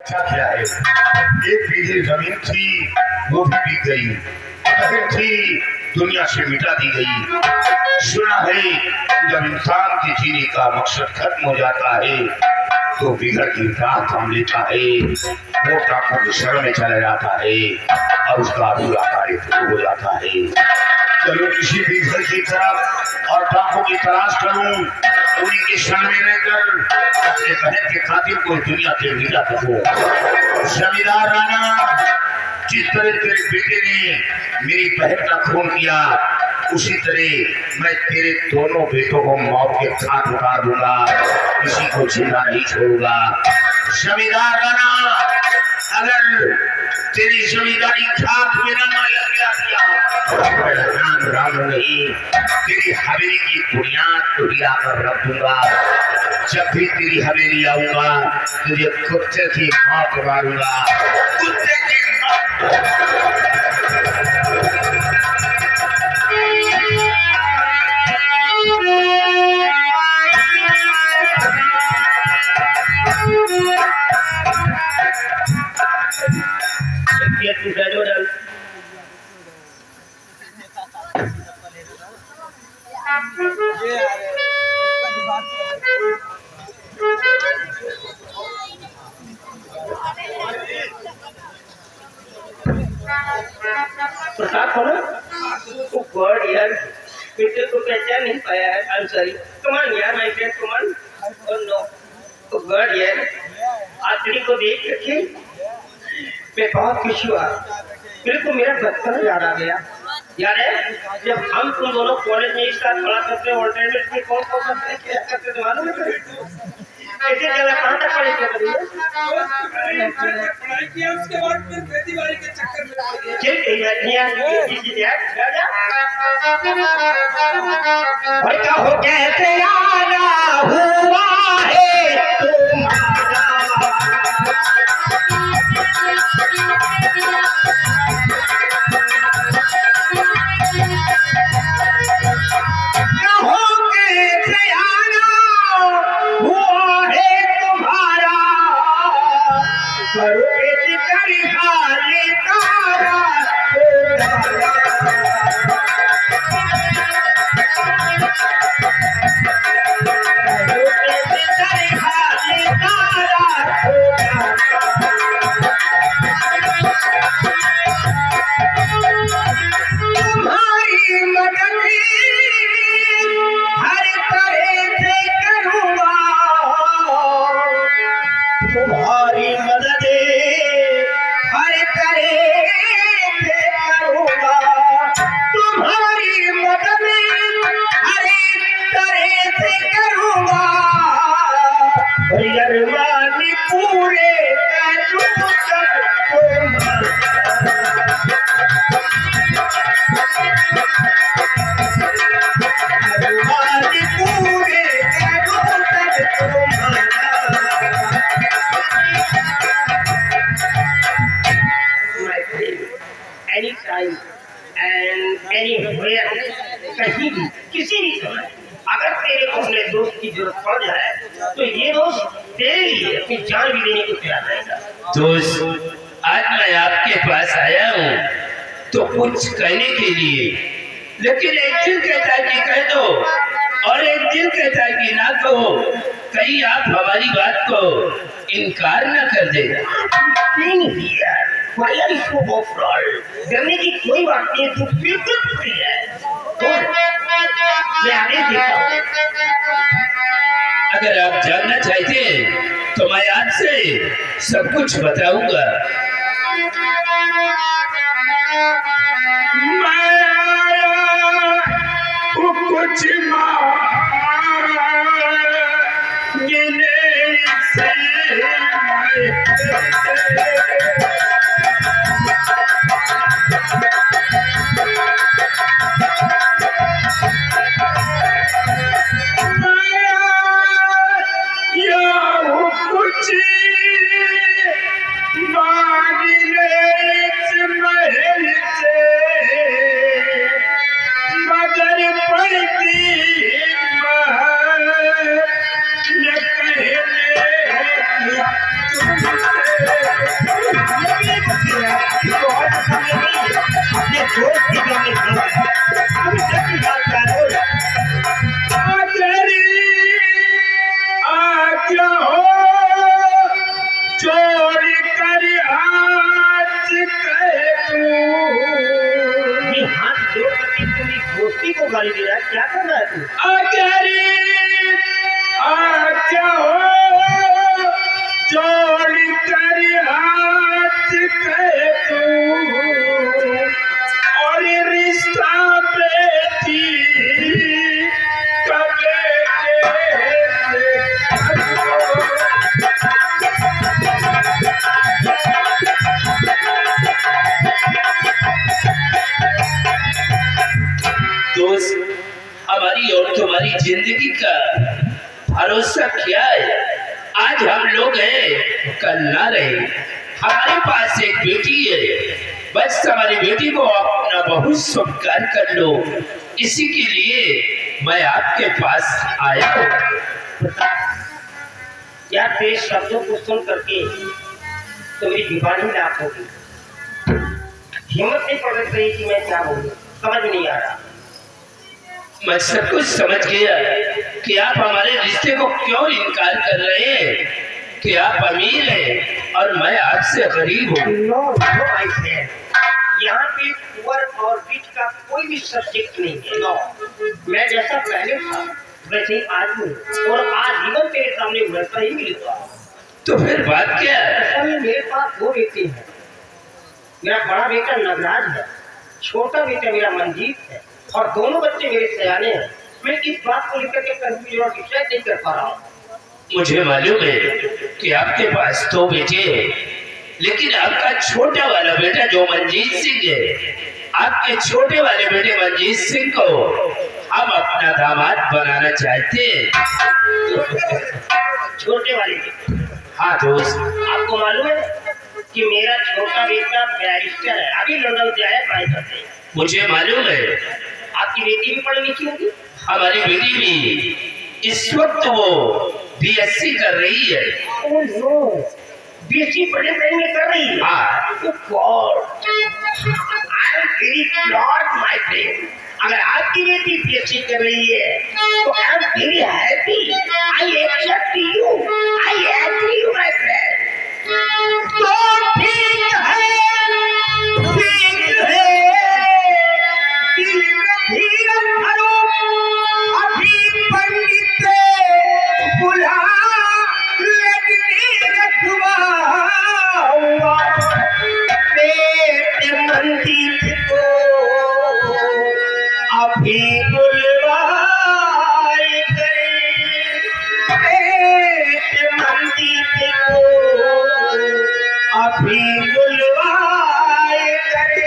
अच्छा क्या है, एक बीघे जमीन थी वो भी बिक गई, बहन थी दुनिया से मिटा दी गई। सुना है जब इंसान के जीने का मकसद खत्म हो जाता है तो बिगड़ की राह थाम लेता है, वो डाकू की शरण में चला जाता है और उसका अधूरा कार्य शुरू हो जाता है। चलो किसी भी घर की तरफ और डाकू की तलाश करूं, उन्हीं के शरण में रहकर अपने बहन के खातिर को दुनिया से मिटा सकूं। जमींदार राणा, जिस तरह तेरे बेटे ने मेरी बहन का खून किया उसी तरह मैं तेरे दोनों बेटों को मौत के घाट उतार दूंगा, किसी को जिंदा नहीं छोड़ूंगा। जमींदार राणा, अगर तेरी जमींदारी खाक में न लग गया राम नहीं, तेरी हवेली की बुनियाद को गिरा कर रख दूंगा। जब भी तेरी हवेली आऊंगा तुझे कुत्ते की मौत मारूंगा, कुत्ते की प्रताप हो ना? Oh God, यार बेटे को पहचान नहीं पाया है। I'm sorry. Come on यार, my friend, come on. Oh no. Oh God यार, आदमी को देख के मैं बहुत खुश हुआ। मेरे को मेरा बचपन याद आ गया। याद है जब हम तुम दोनों कॉलेज में एक साथ पढ़ा करते ऑल्टरनेट में कौन क्या करते थे मालूम है? ऐसे जगह कहाँ तक पढ़े थे पढ़ाई किया, उसके बाद फिर खेती बाड़ी के चक्कर में पड़ गया। चल क्या हो कैसे आना हुआ है तुम्हारा, कहीं भी किसी भी समय अगर तेरे को अपने दोस्त की जरूरत पड़ जाए तो ये दोस्त तेरे लिए अपनी जान भी देने को तैयार रहेगा। दोस्त, आज मैं आपके पास आया हूँ तो कुछ कहने के लिए, लेकिन एक दिन कहता है कि कह दो और एक दिन कहता है कि ना कहो, कहीं आप हमारी बात को इनकार न कर देना। नहीं यार, डरने की कोई बात नहीं, तू बिल्कुल फ्री है। मैं आगे देखा, अगर आप जानना चाहते हैं तो मैं आज से सब कुछ बताऊंगा। कुछ को गाली दे रहा है, क्या कर रहा है तू? आज्ञा हो जोड़ कर हाथ कह दूं और रिश्ता बेटी कबे दोस्त, हमारी और तुम्हारी जिंदगी का भरोसा क्या है? आज हम लोग हैं, कल ना रहे। हमारे पास एक बेटी है, बस हमारी बेटी को अपना बहुत स्वीकार कर लो। इसी के लिए मैं आपके पास आया हूँ। यार तेरे शब्दों को सुन करके तो मेरी जुबान ही लाख होगी। हिम्मत नहीं पड़ रही कि मैं क्या बोलूं, समझ नहीं आ रहा। मैं सब कुछ समझ गया कि आप हमारे रिश्ते को क्यों इनकार कर रहे हैं, कि आप अमीर हैं और मैं आपसे गरीब हूँ। नो नो माय फ्रेंड, यहाँ पे पुअर और रिच का कोई भी सब्जेक्ट नहीं है। नो, मैं जैसा पहले था वैसे ही आज हूँ और आजीवन तेरे सामने वैसा ही मिलूंगा। तो फिर बात क्या है? असल में मेरे पास दो बेटे हैं। मेरा बड़ा बेटा नगराज है, छोटा बेटा मेरा मंजीत है और दोनों बच्चे मेरे सयाने हैं। मैं इस बात को लेकर के कंफ्यूजन और डिसाइड नहीं कर पा रहा हूँ। मुझे मालूम है कि आपके पास दो बेटे हैं, लेकिन आपका छोटा वाला बेटा जो मंजीत सिंह है, आपके छोटे वाले बेटे मंजीत सिंह को हम अपना दामाद बनाना चाहते हैं। छोटे वाले बेटे? हाँ दोस्त, आपको मालूम है कि मेरा छोटा बेटा बैरिस्टर है, अभी लंदन से आया पढ़ाई करते। मुझे मालूम है आपकी बेटी भी पढ़ी लिखी होगी। हमारी बेटी भी इस वक्त वो बीएससी कर रही है। ओह नो, बीएससी पढ़े में कर रही है। हाँ। Oh God, I am very proud my friend। अगर आपकी बेटी बीएससी कर रही है तो I am very happy। I accept you, I agree you my friend। तो ठीक है, दिल में धीरज धरो, अभी पंडित बुला लगने रखवाऊंगा। पेट मंदिर को अभी बुलवाए गए, पेट मंदिर को अभी बुलवाए गए।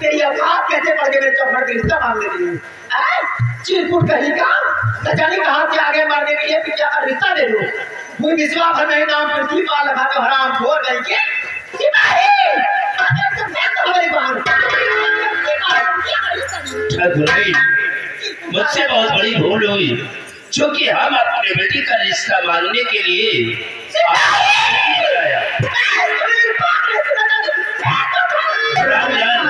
तेरी औकात कैसे पड़ गई मेरे चौपड़ के रिश्ता मांगने के लिए? चिरकुट कहीं का न जाने कहाँ से आगे मारने के लिए पिता का रिश्ता दे दो। कोई विश्वास है नहीं, नाम पृथ्वी पाल लगा के हराम खोर नहीं के सिपाही हमारी बात। मुझसे बहुत बड़ी भूल हुई, क्योंकि हम अपने बेटी का रिश्ता मांगने के लिए आया। राम लाल,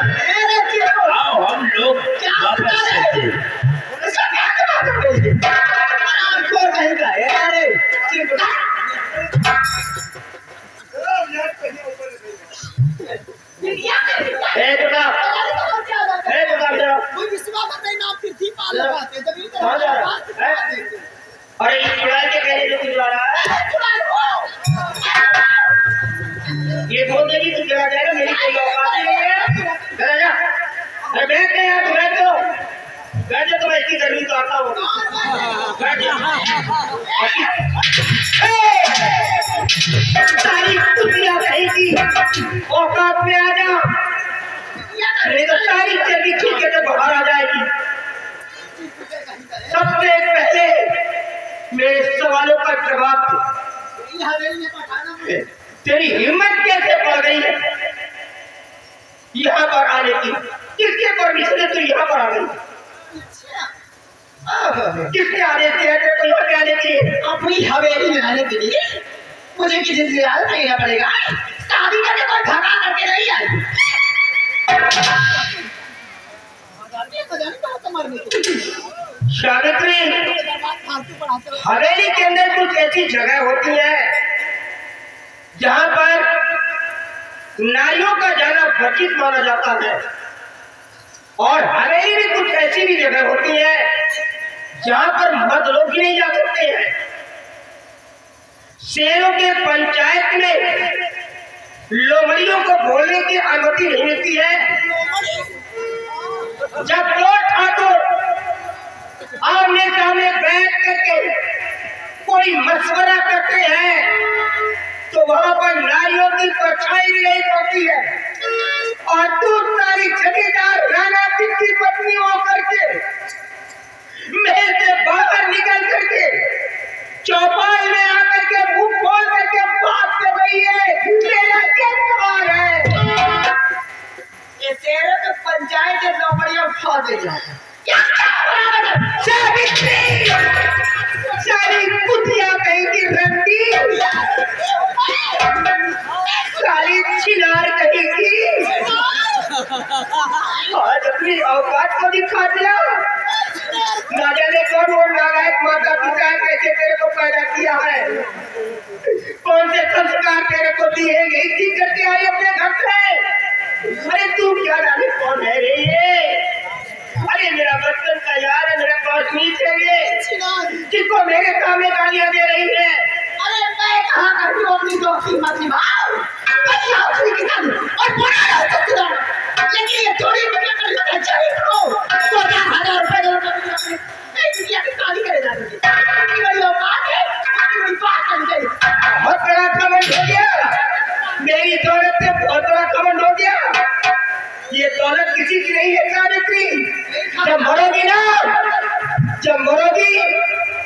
आओ हम लोग वापस चलते हैं। अरे इस चुड़ैल के कहने से कुछ आ रहा है? ये बोल देगी तू चला जाएगा, मेरी कोई औकात नहीं है। चला जा। अरे बैठ गए यार, बैठ जाओ, बैठ जाओ, तो मैं इसकी गर्मी तो आता हूँ। बैठ जाओ। सारी कुतिया कहेगी औकात में आ जा, नहीं तो सारी चर्बी खींच के बाहर आ जाएगी। सबसे पहले मेरे सवालों का जवाब दे। तेरी हिम्मत कैसे पड़ गई है यहाँ पर आने की? किसके परमिशन से तू यहाँ पर आ गई? किसने आदेश दिया तेरे को यहाँ पे आने के लिए? अपनी हवेली में आने के लिए मुझे किसी से याद नहीं पड़ेगा। शादी करके कोई भगा करके नहीं आई। सावित्री, हवेली के अंदर कुछ ऐसी जगह होती है जहाँ पर नारियों का जाना वर्जित माना जाता है, और हवेली में कुछ ऐसी भी जगह होती है जहाँ पर मर्द लोग भी नहीं जा सकते हैं। शेरों के पंचायत में लोमड़ियों को बोलने की अनुमति नहीं मिलती है। जब दो ठाकुर आमने सामने बैठ करके कोई मशवरा करते हैं तो वहां पर नारियों की परछाई भी नहीं पड़ती है, और तू सारी जगीरदार राणा सिंह की पत्नी होकर के महल से बाहर निकल करके चौपाल में आकर के मुंह खोल करके बात कर रही है। मेरा क्या सवाल है? ये शेरों के पंचायत के नौकरियां उठा दे जाए। सारी कुतिया कहीं की रंडी, सारी छिनार कहीं की, आज अपनी औकात को दिखा दिया। ना जाने कौन वो नालायक माता पिता है, कैसे तेरे को पैदा किया है, कौन से संस्कार तेरे को दिए, यही चीज करके आई अपने घर से। अरे तू क्या जाने कौन है रे ये? अरे मेरा बचपन का यार है, मेरा क्लासमेट है ये, जिसको मेरे सामने गालियां दे रही है। अरे मैं कहाँ करती हूँ अपनी दोस्ती मत निभाओ, और बुरा रहो तो सुनो। लेकिन ये थोड़ी मतलब कर लेते हैं चाहिए को 2000 रुपए दो दुनिया की शादी करे जा रही है। मेरी औकात है, मेरी बात करनी चाहिए। बहुत बड़ा कमेंट हो गया, मेरी दौलत से बहुत बड़ा कमेंट हो गया। ये दौलत किसी की नहीं है सावित्री। जब मरोगी ना, जब मरोगी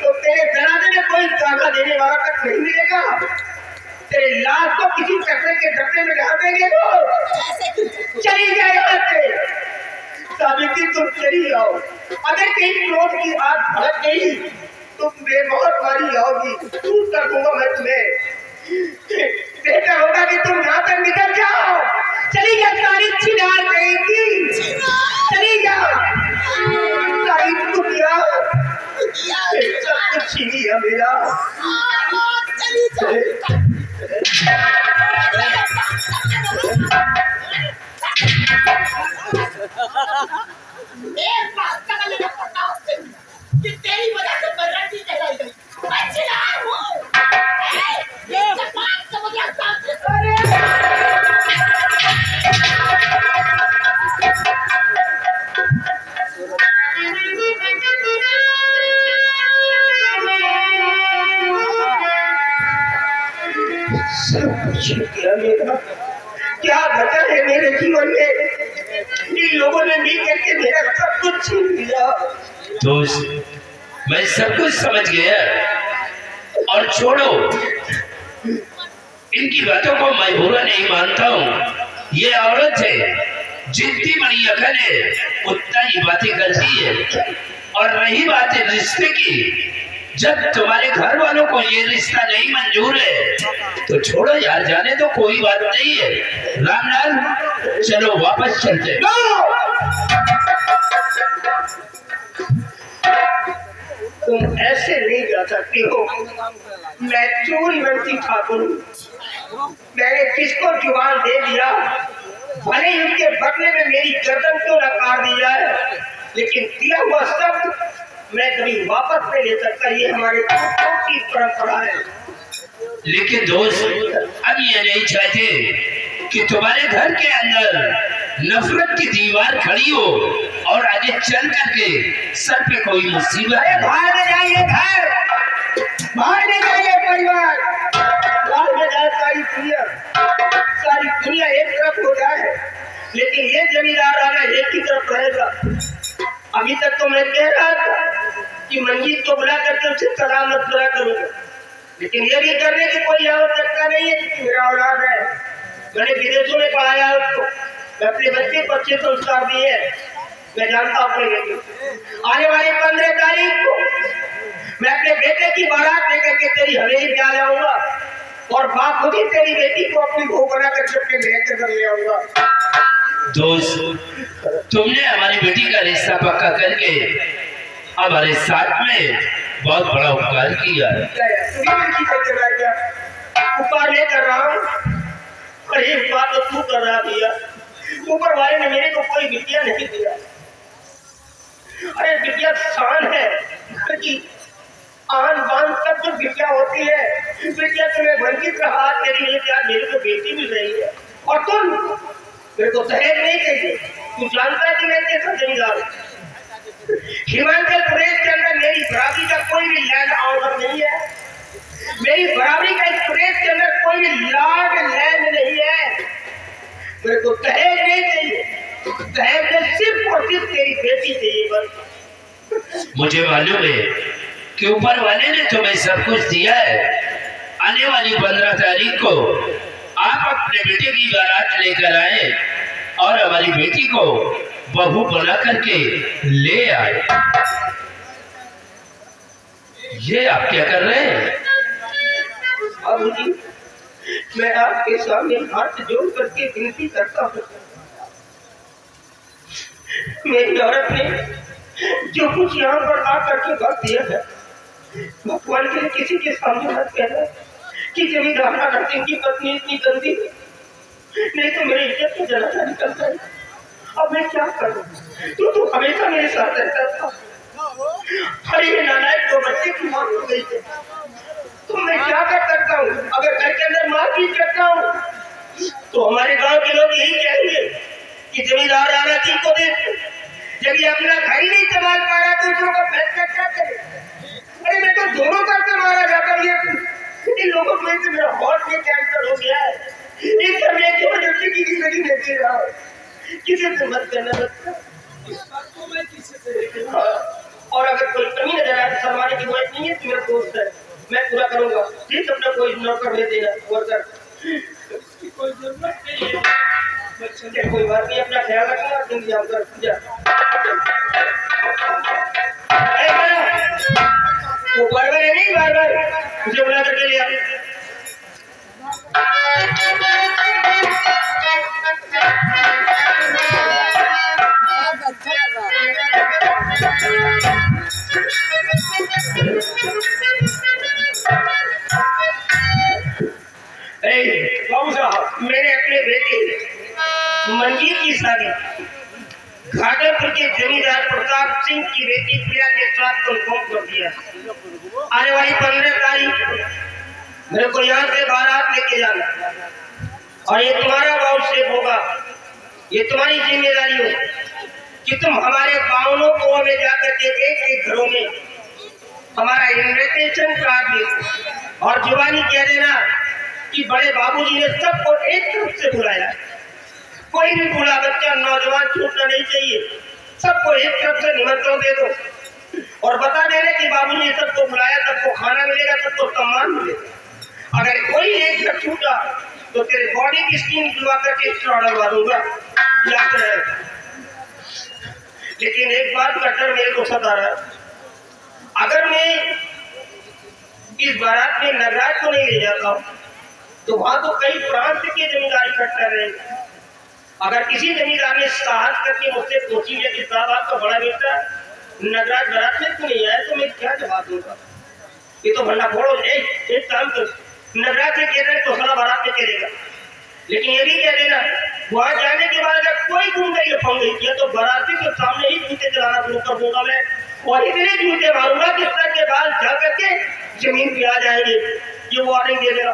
तो तेरे जनाजे में कोई दागा देने वाला तक नहीं मिलेगा। तेरे लाश को किसी कचरे के डब्बे में डाल देंगे। तो चली जाए यहाँ से सावित्री, तुम चली जाओ। अगर कहीं क्रोध की आग भड़क गई तो बेमौत मारी जाओगी। तू कर दूंगा मैं तुम्हें। बेहतर होगा कि तुम यहाँ तक निकल जाओ। चली जा सारी छिनार कहेगी, चली जा सारी कुतिया, सब कुछ छीन लिया मेरा। चली जाओ। एक बात का मैंने पता उससे कि तेरी वजह से मैं रंडी कहलाई गई। मैं चिल्ला हूँ। ये जबान से मुझे सामने क्या घटा है मेरे जीवन में? इन लोगों ने मिल करके मेरा सब कुछ छीन लिया। दोस्त, मैं सब कुछ समझ गया, और छोड़ो इनकी बातों को, मैं बुरा नहीं मानता हूँ। ये औरत है, जितनी बड़ी अकल है उतना ही बातें करती है, और रही बात है रिश्ते की, जब तुम्हारे घर वालों को ये रिश्ता नहीं मंजूर है तो छोड़ो यार, जाने तो कोई बात नहीं है। रामलाल चलो वापस चलते। तुम ऐसे नहीं जा सकती हो। मैं चूड़ीवंती ठाकुर हूँ। मैंने किसको जुबान दे दिया, भले ही उनके बदले में मेरी गर्दन क्यों न काट दी जाए, लेकिन दिया हुआ शब्द मैं कभी वापस नहीं ले सकता। ये हमारे पूर्वजों की परंपरा है। लेकिन दोस्त हम ये नहीं चाहते कि तुम्हारे घर के अंदर नफरत की दीवार खड़ी हो और आगे चल करके सर पे कोई मुसीबत। अरे बाहर में जाइए, घर बाहर में जाइए, परिवार बाहर में जाए, सारी दुनिया एक तरफ हो जाए, लेकिन ये जमींदार राजा एक ही तरफ रहेगा। अभी तक तो मैं कह रहा था कि मंजीत को बुला करके उसे सलाम मशवरा करूंगा, लेकिन ये भी करने की कोई आवश्यकता नहीं है कि मेरा औलाद है। मैंने विदेशों में पढ़ाया उसको, मैं अपने बच्चे को अच्छे संस्कार दिए। मैं जानता हूँ अपने बेटे आने वाली 15 तारीख को मैं अपने बेटे की बारात लेकर के तेरी हवेली में आ जाऊंगा और बाप खुद ही तेरी बेटी को अपनी बहू बना करके अपने घर के घर ले आऊंगा। दोस्त तुमने हमारी बेटी का रिश्ता पक्का करके हमारे साथ में बहुत बड़ा उपकार किया। उपकार नहीं कर रहा हूँ, एक बात तो तू कर रहा भैया। ऊपर वाले ने मेरे को कोई विद्या नहीं दिया। अरे विद्या शान है, कि आन बान सब जो विद्या होती है, विद्या तुम्हें वंचित रहा, तेरी लिए क्या मेरे को बेटी मिल रही है और तुम मेरे को दहेज नहीं चाहिए। तू जानता है कि मैं कैसा जमींदार। हिमाचल प्रदेश के अंदर मेरी बराबरी का कोई भी लैंड ऑर्डर नहीं है। मेरी बराबरी का इस प्रदेश के अंदर कोई भी लैंड नहीं है। मेरे को दहेज नहीं चाहिए, दहेज में सिर्फ और सिर्फ तेरी बेटी चाहिए बस। मुझे मालूम है कि ऊपर वाले ने तुम्हें सब कुछ दिया है। आने वाली 15 तारीख को आप अपने बेटे की बारात लेकर आए और हमारी बेटी को बहू बना करके ले आए। ये आप क्या कर रहे हैं? बाबू जी, मैं आपके सामने हाथ जोड़ करके विनती करता हूँ। मेरी औरत ने जो कुछ यहाँ पर आकर के वक्त दिया है, भगवान के लिए किसी के सामने मत कहना कि जमींदार राणा सिंह की पत्नी इतनी गंदी है, नहीं तो मेरी इज्जत को जलाना निकलता है। अब मैं क्या करूं? तू हमेशा मेरे साथ रहता था। अरे ये नालायक 2 बच्चे की मौत हो गई है, तो मैं क्या कर सकता हूँ? अगर घर के अंदर मारपीट करता हूँ तो हमारे गांव के लोग यही कहेंगे कि जमींदार राणा सिंह को देख, जब ये अपना घर ही नहीं संभाल पा रहा तो दूसरों का फैसला क्या करे? अरे मैं तो दोनों तरफ से मारा जाता हूँ। इन लोगों को से मेरा हॉर्ट में कैंसर हो गया है। इस सब एक ही वजह से की जिंदगी नहीं जी रहा है। किसी से मत करना बच्चा। इस बात को मैं किसी से नहीं कहूंगा। और अगर कोई कमी नजर आए तो शर्माने की जरूरत नहीं है। तू मेरा दोस्त है, मैं पूरा करूंगा। ठीक, अपना कोई नौकर ले देना वर्कर, इसकी कोई जरूरत नहीं है। चल कोई बात नहीं, अपना ख्याल रखना। तुम जाओ कर पूजा। वो बार बार नहीं, बार बार मुझे बुला करके लिया। बाबू साहब, मैंने अपने बेटे मंजीत की शादी घाटमपुर के जमींदार प्रताप सिंह की बेटी प्रिया के साथ कंफर्म कर दिया। आने वाली 15 तारीख मेरे को यहाँ से बारात लेके जाना और ये तुम्हारा वाउटस्टेप होगा। ये तुम्हारी जिम्मेदारी हो कि तुम हमारे बावनों को में जाकर के एक घरों में हमारा इन्विटेशन कार्ड दे और जुबानी कह देना कि बड़े बाबूजी ने सबको एक तरफ से बुलाया। कोई भी बूढ़ा बच्चा नौजवान छूटना नहीं चाहिए। सबको एक तरफ से निमंत्रण दे दो और बता देना कि बाबूजी ने सबको बुलाया, सबको खाना मिलेगा, सबको सम्मान मिलेगा। अगर कोई एक घर छूटा तो तेरे बॉडी की स्किन निकलवा करके एक्स्ट्रा ऑर्डर दूंगा। याद रहे। लेकिन एक बात का डर मेरे को सता रहा है, अगर मैं इस बारात में नगराज को नहीं ले जाता हूँ तो वहां तो कई प्रांत के जमींदार इकट्ठा रहेंगे। अगर किसी जमींदार ने साहस करके मुझसे पूछी है कि साहब आपका बड़ा बेटा नगराज बारात में क्यों नहीं आया, तो मैं क्या जवाब दूंगा? ये तो भंडा फोड़ो। एक काम कर, नगराज से कह रहे तो सारा बारात में चलेगा, लेकिन ये भी कह देना वहां जाने के बाद अगर कोई गुंडा ये फंग किया तो बाराती के सामने ही जूते चलाना शुरू कर दूंगा मैं, और इतने जूते मारूंगा कि सर के बाल जा करके जमीन पे आ जाएंगे। ये वार्निंग दे देना।